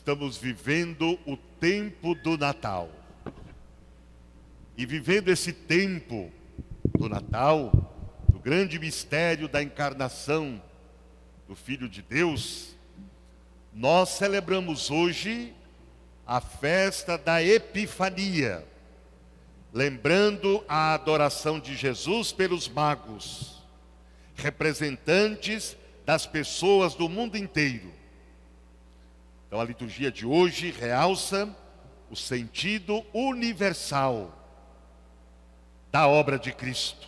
estamos vivendo o tempo do Natal. E vivendo esse tempo do Natal, do grande mistério da encarnação do Filho de Deus, nós celebramos hoje a festa da Epifania, lembrando a adoração de Jesus pelos magos, representantes das pessoas do mundo inteiro. Então a liturgia de hoje realça o sentido universal da obra de Cristo.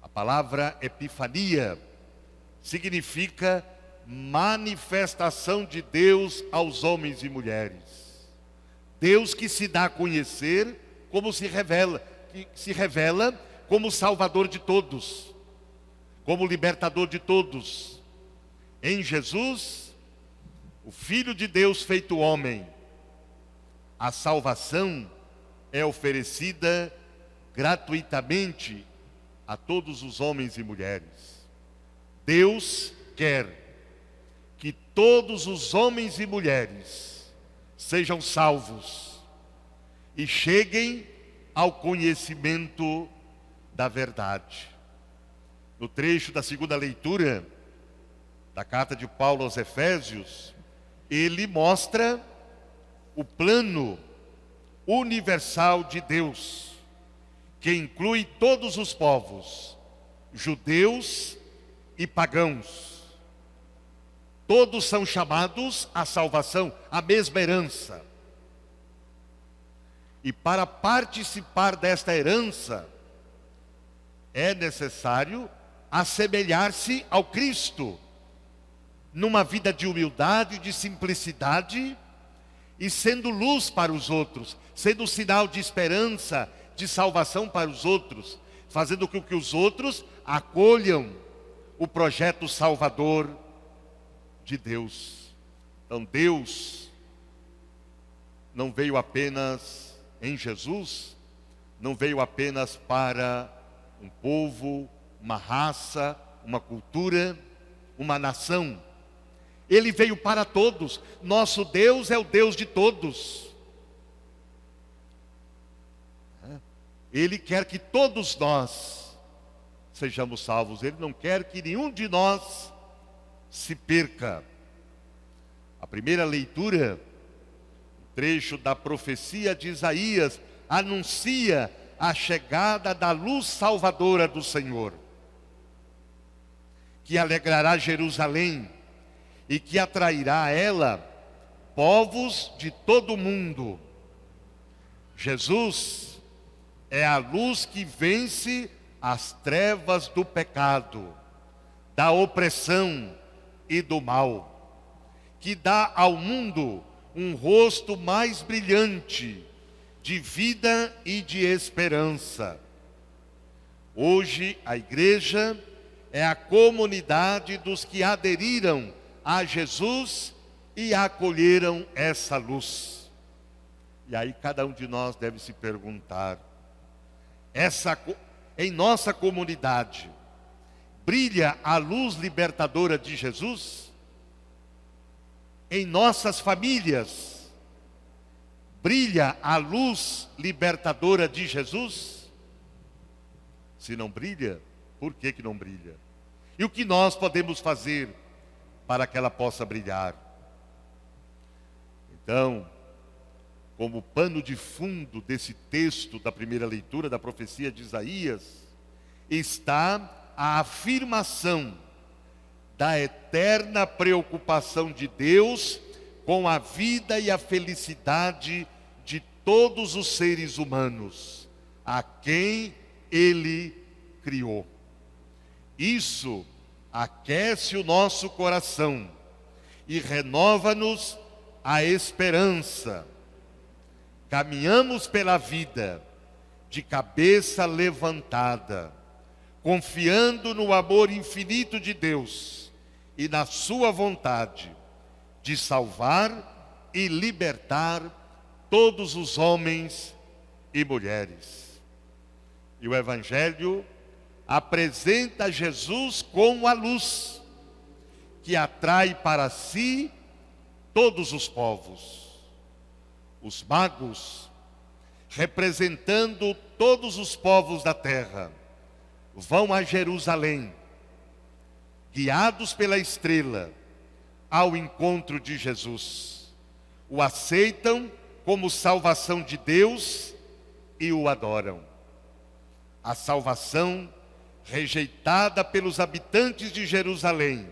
A palavra epifania significa manifestação de Deus aos homens e mulheres. Deus que se dá a conhecer como se revela, que se revela como Salvador de todos, como libertador de todos. Em Jesus, o Filho de Deus feito homem, a salvação é oferecida gratuitamente a todos os homens e mulheres. Deus quer que todos os homens e mulheres sejam salvos e cheguem ao conhecimento da verdade. No trecho da segunda leitura da carta de Paulo aos Efésios, ele mostra o plano universal de Deus, que inclui todos os povos, judeus e pagãos. Todos são chamados à salvação, à mesma herança. E para participar desta herança, é necessário assemelhar-se ao Cristo, numa vida de humildade, de simplicidade, e sendo luz para os outros, sendo sinal de esperança, de salvação para os outros, fazendo com que os outros acolham o projeto salvador de Deus. Então Deus não veio apenas em Jesus, não veio apenas para um povo, uma raça, uma cultura, uma nação. Ele veio para todos. Nosso Deus é o Deus de todos. Ele quer que todos nós sejamos salvos. Ele não quer que nenhum de nós se perca. A primeira leitura, o trecho da profecia de Isaías, anuncia a chegada da luz salvadora do Senhor, que alegrará Jerusalém e que atrairá a ela povos de todo o mundo. Jesus é a luz que vence as trevas do pecado, da opressão e do mal, que dá ao mundo um rosto mais brilhante de vida e de esperança. Hoje a igreja é a comunidade dos que aderiram a Jesus e acolheram essa luz. E aí cada um de nós deve se perguntar: em nossa comunidade brilha a luz libertadora de Jesus? Em nossas famílias brilha a luz libertadora de Jesus? Se não brilha, por que não brilha? E o que nós podemos fazer para que ela possa brilhar? Então, como pano de fundo desse texto da primeira leitura da profecia de Isaías, está a afirmação da eterna preocupação de Deus com a vida e a felicidade de todos os seres humanos, a quem Ele criou. Isso aquece o nosso coração e renova-nos a esperança. Caminhamos pela vida de cabeça levantada, confiando no amor infinito de Deus e na sua vontade de salvar e libertar todos os homens e mulheres. E o Evangelho apresenta Jesus como a luz, que atrai para si todos os povos. Os magos, representando todos os povos da terra, vão a Jerusalém, guiados pela estrela, ao encontro de Jesus. O aceitam como salvação de Deus e o adoram. A salvação, rejeitada pelos habitantes de Jerusalém,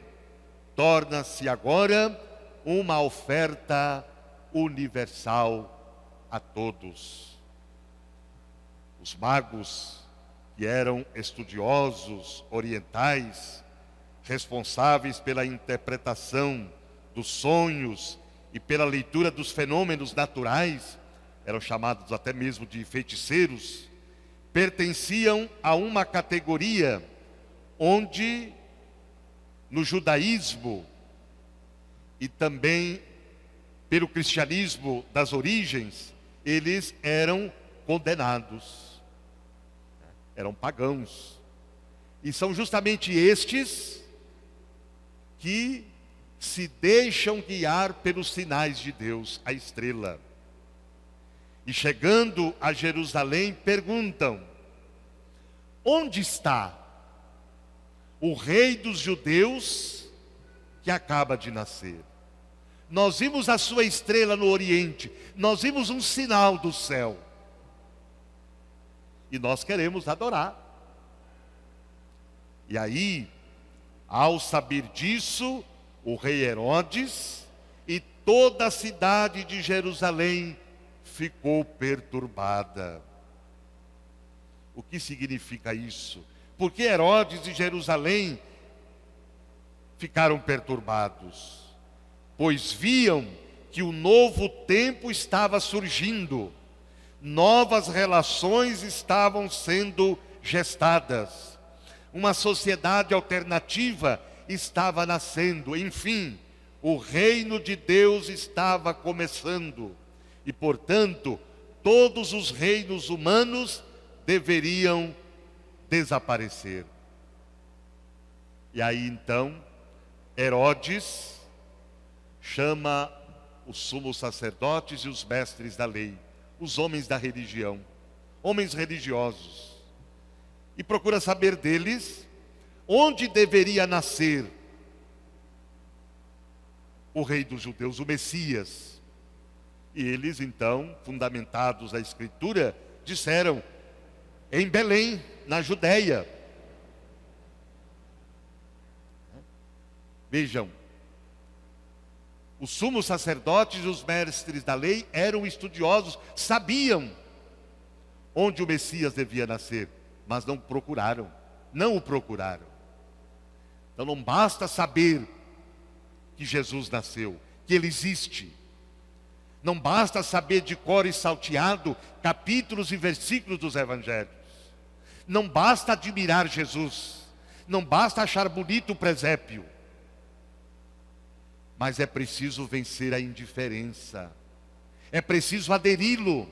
torna-se agora uma oferta universal a todos. Os magos, que eram estudiosos orientais, responsáveis pela interpretação dos sonhos e pela leitura dos fenômenos naturais, eram chamados até mesmo de feiticeiros, pertenciam a uma categoria onde, no judaísmo e também pelo cristianismo das origens, eles eram condenados, eram pagãos. E são justamente estes que se deixam guiar pelos sinais de Deus, a estrela. E chegando a Jerusalém, perguntam: onde está o rei dos judeus que acaba de nascer? Nós vimos a sua estrela no Oriente, nós vimos um sinal do céu. E nós queremos adorar. E aí, ao saber disso, o rei Herodes e toda a cidade de Jerusalém ficou perturbada. O que significa isso? Porque Herodes e Jerusalém ficaram perturbados, pois viam que o novo tempo estava surgindo, novas relações estavam sendo gestadas, uma sociedade alternativa estava nascendo, enfim, o reino de Deus estava começando. E, portanto, todos os reinos humanos deveriam desaparecer. E aí, então, Herodes chama os sumos sacerdotes e os mestres da lei, os homens da religião, homens religiosos, e procura saber deles onde deveria nascer o rei dos judeus, o Messias. E eles, então, fundamentados na Escritura, disseram: em Belém, na Judéia. Vejam, os sumos sacerdotes e os mestres da lei eram estudiosos, sabiam onde o Messias devia nascer, mas não procuraram, não o procuraram. Então não basta saber que Jesus nasceu, que ele existe. Não basta saber de cor e salteado capítulos e versículos dos evangelhos. Não basta admirar Jesus. Não basta achar bonito o presépio. Mas é preciso vencer a indiferença. É preciso aderi-lo.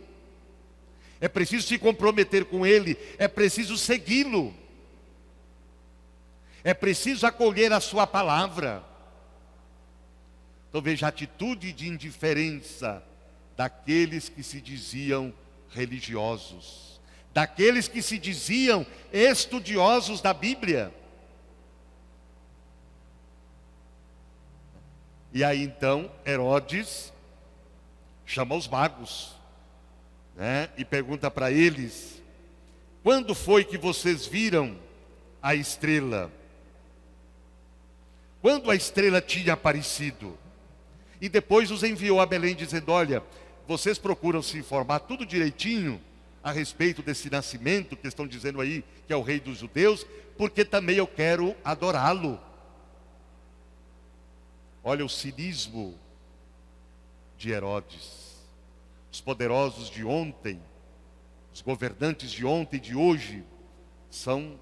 É preciso se comprometer com ele. É preciso segui-lo. É preciso acolher a sua palavra. Então veja a atitude de indiferença daqueles que se diziam religiosos, daqueles que se diziam estudiosos da Bíblia. E aí então Herodes chama os magos, e pergunta para eles: quando foi que vocês viram a estrela? Quando a estrela tinha aparecido? E depois os enviou a Belém dizendo: olha, vocês procuram se informar tudo direitinho a respeito desse nascimento que estão dizendo aí que é o rei dos judeus, porque também eu quero adorá-lo. Olha o cinismo de Herodes. Os poderosos de ontem, os governantes de ontem e de hoje são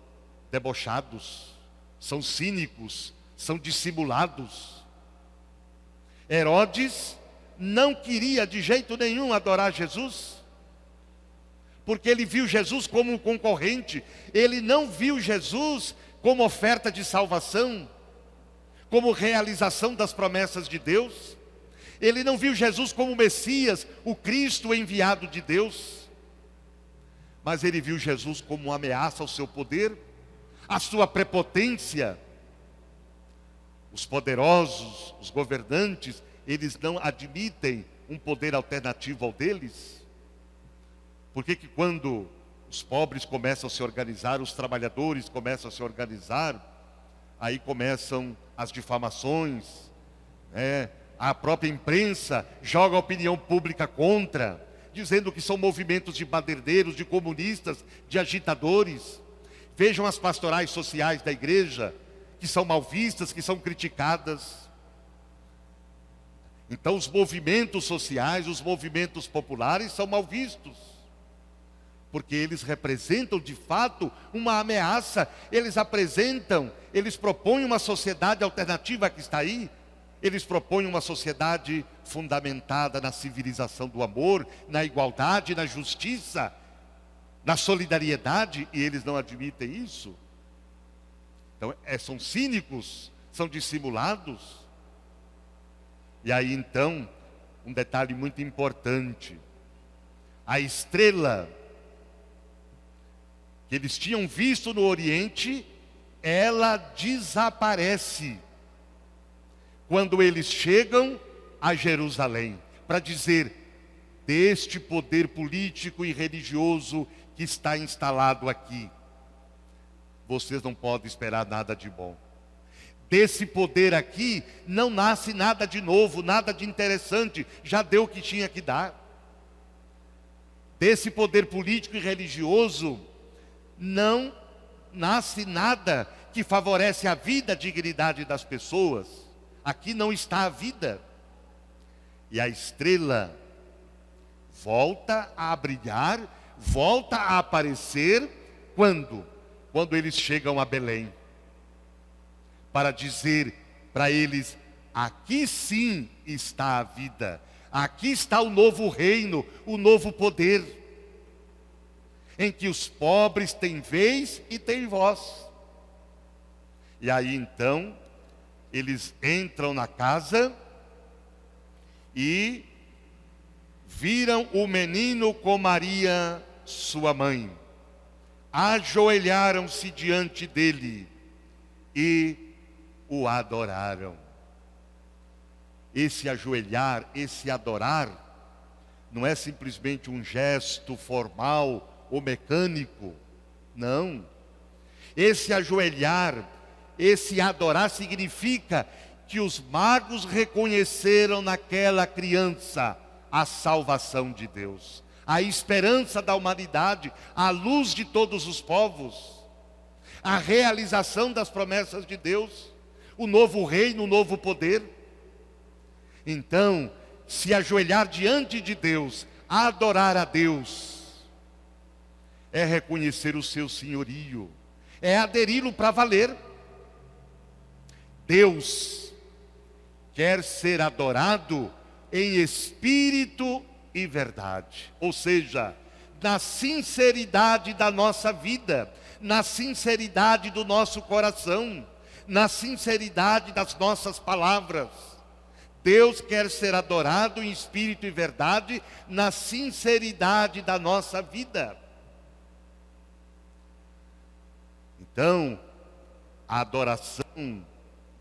debochados, são cínicos, são dissimulados. Herodes não queria de jeito nenhum adorar Jesus, porque ele viu Jesus como um concorrente. Ele não viu Jesus como oferta de salvação, como realização das promessas de Deus. Ele não viu Jesus como o Messias, o Cristo enviado de Deus. Mas ele viu Jesus como uma ameaça ao seu poder, à sua prepotência. Os poderosos, os governantes, eles não admitem um poder alternativo ao deles. Por que quando os pobres começam a se organizar, os trabalhadores começam a se organizar, aí começam as difamações, a própria imprensa joga a opinião pública contra, dizendo que são movimentos de baderneiros, de comunistas, de agitadores. Vejam as pastorais sociais da igreja, que são mal vistas, que são criticadas. Então os movimentos sociais, os movimentos populares são mal vistos, porque eles representam de fato uma ameaça. Eles propõem uma sociedade alternativa que está aí. Eles propõem uma sociedade fundamentada na civilização do amor, na igualdade, na justiça, na solidariedade, e eles não admitem isso. Então, são cínicos, são dissimulados. E aí então, um detalhe muito importante: a estrela que eles tinham visto no Oriente, ela desaparece quando eles chegam a Jerusalém, para dizer deste poder político e religioso que está instalado aqui, vocês não podem esperar nada de bom. Desse poder aqui não nasce nada de novo, nada de interessante, já deu o que tinha que dar. Desse poder político e religioso não nasce nada que favorece a vida, a dignidade das pessoas. Aqui não está a vida. E a estrela volta a brilhar, volta a aparecer, quando? Quando eles chegam a Belém, para dizer para eles: aqui sim está a vida, aqui está o novo reino, o novo poder, em que os pobres têm vez e têm voz. E aí então, eles entram na casa e viram o menino com Maria, sua mãe. Ajoelharam-se diante dele e o adoraram. Esse ajoelhar, esse adorar, não é simplesmente um gesto formal ou mecânico. Não. Esse ajoelhar, esse adorar significa que os magos reconheceram naquela criança a salvação de Deus, a esperança da humanidade, a luz de todos os povos, a realização das promessas de Deus, o novo reino, o novo poder. Então, se ajoelhar diante de Deus, adorar a Deus, é reconhecer o seu senhorio, é aderi-lo para valer. Deus quer ser adorado em espírito e verdade, ou seja, na sinceridade da nossa vida, na sinceridade do nosso coração, na sinceridade das nossas palavras. Deus quer ser adorado em espírito e verdade, na sinceridade da nossa vida. Então, a adoração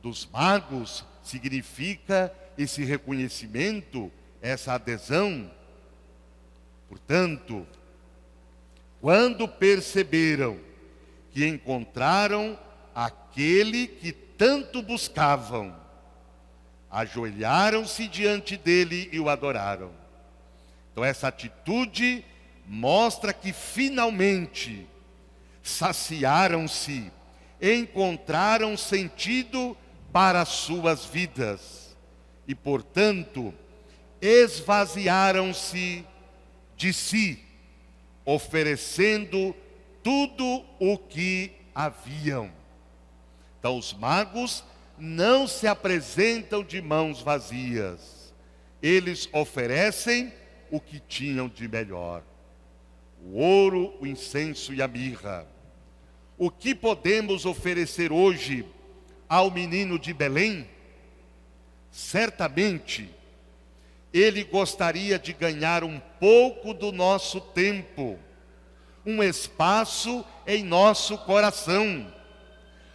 dos magos significa esse reconhecimento, essa adesão. Portanto, quando perceberam que encontraram aquele que tanto buscavam, ajoelharam-se diante dele e o adoraram. Então essa atitude mostra que finalmente saciaram-se, encontraram sentido para as suas vidas e, portanto, esvaziaram-se de si, oferecendo tudo o que haviam. Então os magos não se apresentam de mãos vazias, eles oferecem o que tinham de melhor: o ouro, o incenso e a mirra. O que podemos oferecer hoje ao menino de Belém? Certamente Ele gostaria de ganhar um pouco do nosso tempo, um espaço em nosso coração,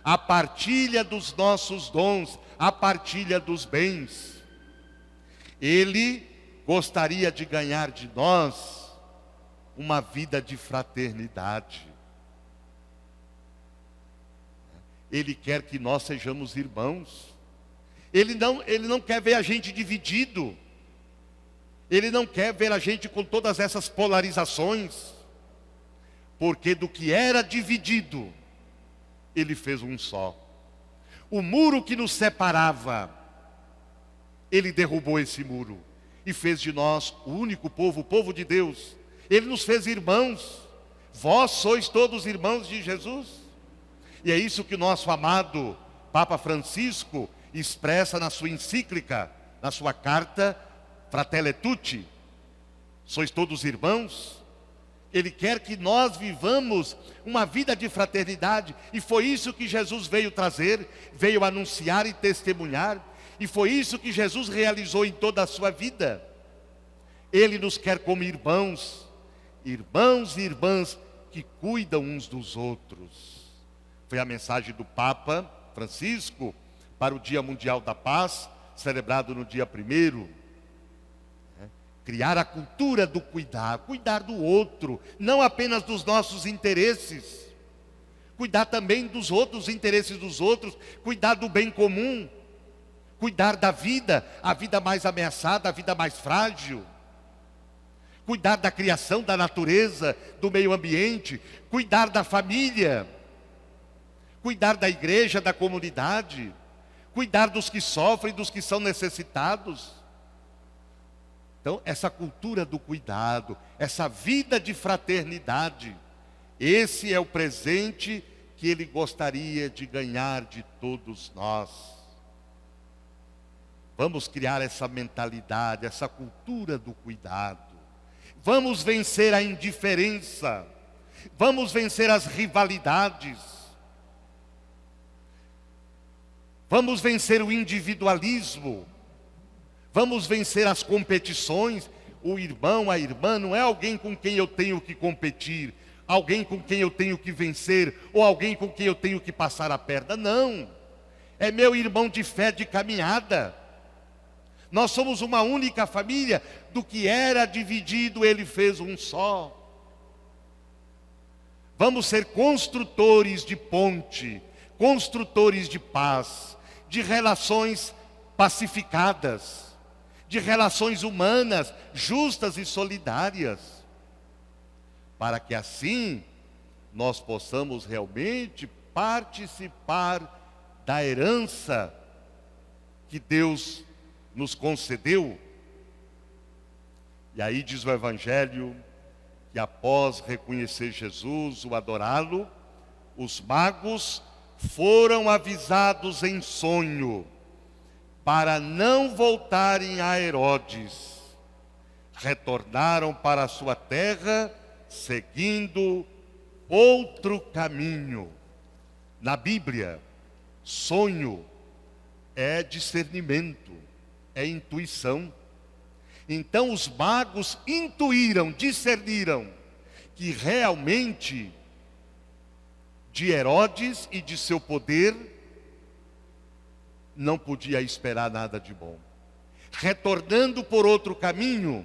a partilha dos nossos dons, a partilha dos bens. Ele gostaria de ganhar de nós uma vida de fraternidade. Ele quer que nós sejamos irmãos. Ele não quer ver a gente dividido. Ele não quer ver a gente com todas essas polarizações. Porque do que era dividido, Ele fez um só. O muro que nos separava, Ele derrubou esse muro e fez de nós o único povo, o povo de Deus. Ele nos fez irmãos. Vós sois todos irmãos de Jesus. E é isso que o nosso amado Papa Francisco expressa na sua encíclica, na sua carta Fratelli Tutti. Sois todos irmãos. Ele quer que nós vivamos uma vida de fraternidade. E foi isso que Jesus veio trazer, veio anunciar e testemunhar. E foi isso que Jesus realizou em toda a sua vida. Ele nos quer como irmãos, irmãos e irmãs que cuidam uns dos outros. Foi a mensagem do Papa Francisco para o Dia Mundial da Paz, celebrado no dia 1º. Criar a cultura do cuidar do outro, não apenas dos nossos interesses. Cuidar também dos outros, dos interesses dos outros, cuidar do bem comum. Cuidar da vida, a vida mais ameaçada, a vida mais frágil. Cuidar da criação, da natureza, do meio ambiente. Cuidar da família. Cuidar da igreja, da comunidade. Cuidar dos que sofrem, dos que são necessitados. Então, essa cultura do cuidado, essa vida de fraternidade, esse é o presente que Ele gostaria de ganhar de todos nós. Vamos criar essa mentalidade, essa cultura do cuidado. Vamos vencer a indiferença. Vamos vencer as rivalidades. Vamos vencer o individualismo. Vamos vencer as competições. O irmão, a irmã, não é alguém com quem eu tenho que competir, alguém com quem eu tenho que vencer, ou alguém com quem eu tenho que passar a perna. Não. É meu irmão de fé, de caminhada. Nós somos uma única família. Do que era dividido, Ele fez um só. Vamos ser construtores de ponte, construtores de paz, de relações pacificadas, de relações humanas, justas e solidárias, para que assim nós possamos realmente participar da herança que Deus nos concedeu. E aí diz o Evangelho que após reconhecer Jesus, o adorá-lo, os magos foram avisados em sonho para não voltarem a Herodes. Retornaram para a sua terra, seguindo outro caminho. Na Bíblia, sonho é discernimento, é intuição. Então os magos intuíram, discerniram que realmente de Herodes e de seu poder não podia esperar nada de bom. Retornando por outro caminho,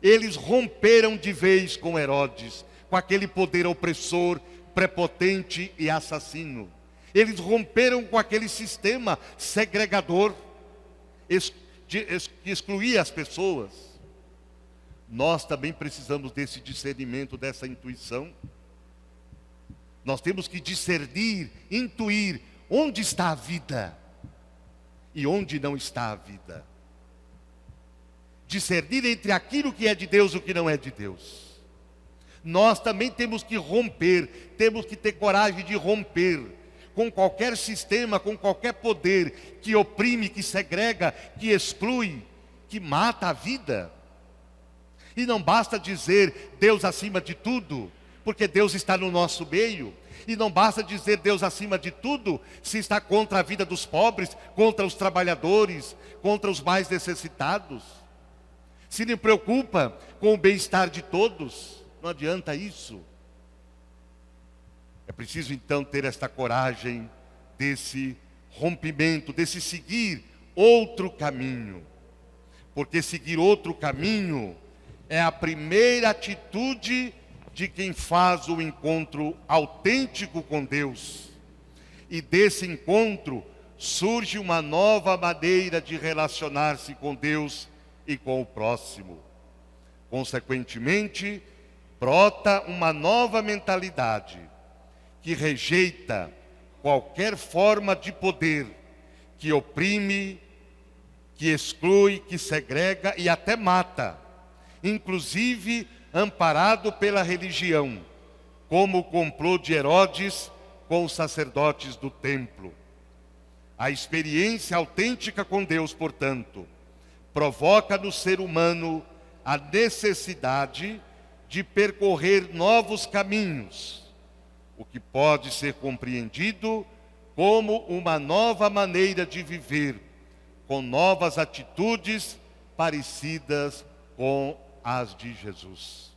eles romperam de vez com Herodes, com aquele poder opressor, prepotente e assassino. Eles romperam com aquele sistema segregador, que excluía as pessoas. Nós também precisamos desse discernimento, dessa intuição. Nós temos que discernir, intuir onde está a vida e onde não está a vida. Discernir entre aquilo que é de Deus e o que não é de Deus. Nós também temos que romper, temos que ter coragem de romper com qualquer sistema, com qualquer poder que oprime, que segrega, que exclui, que mata a vida. E não basta dizer Deus acima de tudo, porque Deus está no nosso meio. E não basta dizer Deus acima de tudo, se está contra a vida dos pobres, contra os trabalhadores, contra os mais necessitados. se não preocupa com o bem-estar de todos, não adianta isso. É preciso então ter esta coragem desse rompimento, desse seguir outro caminho. Porque seguir outro caminho é a primeira atitude de quem faz o encontro autêntico com Deus. E desse encontro surge uma nova maneira de relacionar-se com Deus e com o próximo. Consequentemente, brota uma nova mentalidade que rejeita qualquer forma de poder que oprime, que exclui, que segrega e até mata, inclusive amparado pela religião, como o complô de Herodes com os sacerdotes do templo. A experiência autêntica com Deus, portanto, provoca no ser humano a necessidade de percorrer novos caminhos, o que pode ser compreendido como uma nova maneira de viver, com novas atitudes parecidas com as de Jesus.